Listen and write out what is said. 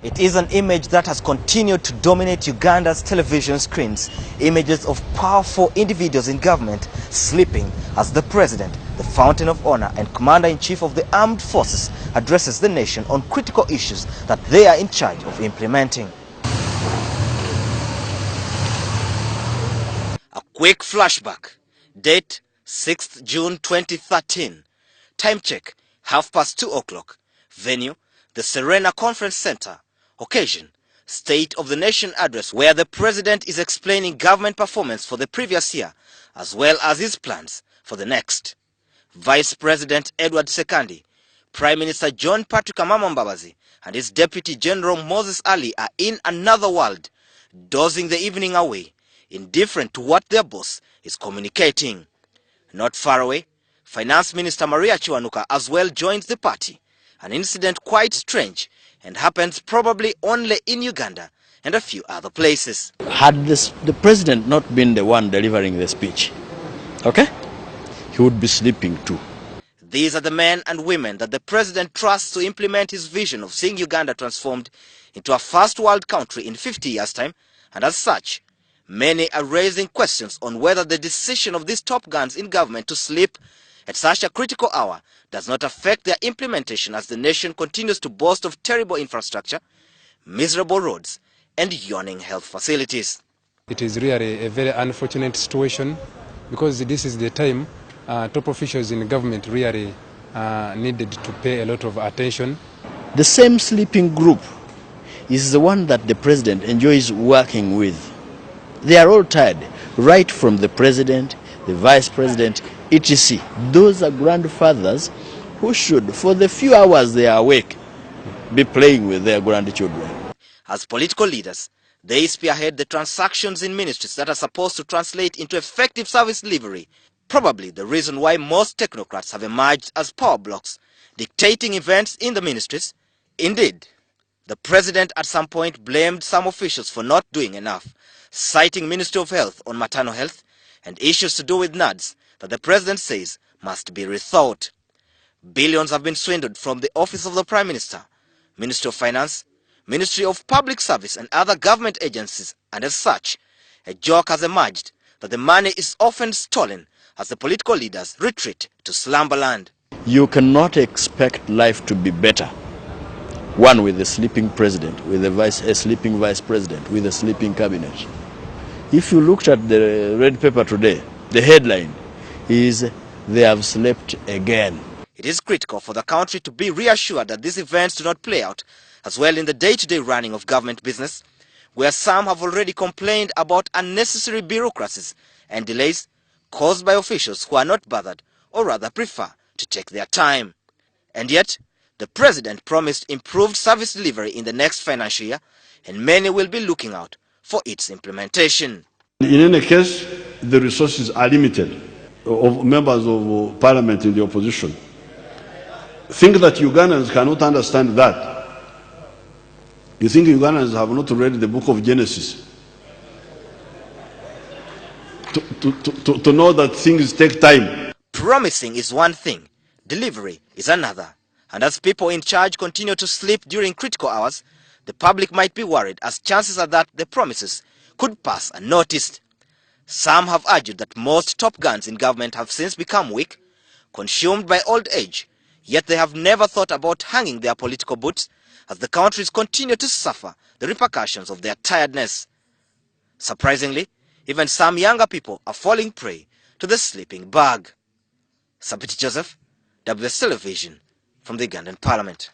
It is an image that has continued to dominate Uganda's television screens. Images of powerful individuals in government sleeping as the president, the fountain of honor and commander-in-chief of the armed forces addresses the nation on critical issues that they are in charge of implementing. A quick flashback. Date 6th June 2013. Time check 2:30. Venue the Serena Conference Center. Occasion State of the Nation address, where the president is explaining government performance for the previous year as well as his plans for the next. Vice President Edward Sekandi, Prime Minister John Patrick Amama Mbabazi and his Deputy General Moses Ali are in another world, dozing the evening away, indifferent to what their boss is communicating. Not far away, Finance Minister Maria Chiwanuka as well joins the party, an incident quite strange and happens probably only in Uganda and a few other places. Had the president not been the one delivering the speech, okay, he would be sleeping too. These are the men and women that the president trusts to implement his vision of seeing Uganda transformed into a first world country in 50 years' time, and as such, many are raising questions on whether the decision of these top guns in government to sleep at such a critical hour does not affect their implementation as the nation continues to boast of terrible infrastructure, miserable roads, and yawning health facilities. It is really a very unfortunate situation because this is the time top officials in government really needed to pay a lot of attention. The same sleeping group is the one that the president enjoys working with. They are all tired, right from the president, the vice president, etc. Those are grandfathers who should, for the few hours they are awake, be playing with their grandchildren. As political leaders, they spearhead the transactions in ministries that are supposed to translate into effective service delivery. Probably the reason why most technocrats have emerged as power blocks, dictating events in the ministries. Indeed, the president at some point blamed some officials for not doing enough, citing Ministry of Health on maternal health and issues to do with NADS that the president says must be rethought. Billions have been swindled from the Office of the Prime Minister, Ministry of Finance, Ministry of Public Service and other government agencies, and as such, a joke has emerged that the money is often stolen as the political leaders retreat to slumberland. You cannot expect life to be better. One with a sleeping president, with a sleeping vice president, with a sleeping cabinet. If you looked at the red paper today, the headline is, "They have slept again." It is critical for the country to be reassured that these events do not play out as well in the day-to-day running of government business, where some have already complained about unnecessary bureaucracies and delays caused by officials who are not bothered or rather prefer to take their time. And yet, the president promised improved service delivery in the next financial year, and many will be looking out for its implementation. In any case, the resources are limited of members of parliament in the opposition. Think that Ugandans cannot understand that. You think Ugandans have not read the book of Genesis to know that things take time? Promising is one thing, delivery is another. And as people in charge continue to sleep during critical hours, the public might be worried as chances are that the promises could pass unnoticed. Some have argued that most top guns in government have since become weak, consumed by old age, yet they have never thought about hanging their political boots as the countries continue to suffer the repercussions of their tiredness. Surprisingly, even some younger people are falling prey to the sleeping bug. Sabiti Joseph, WS Television, from the Ugandan Parliament.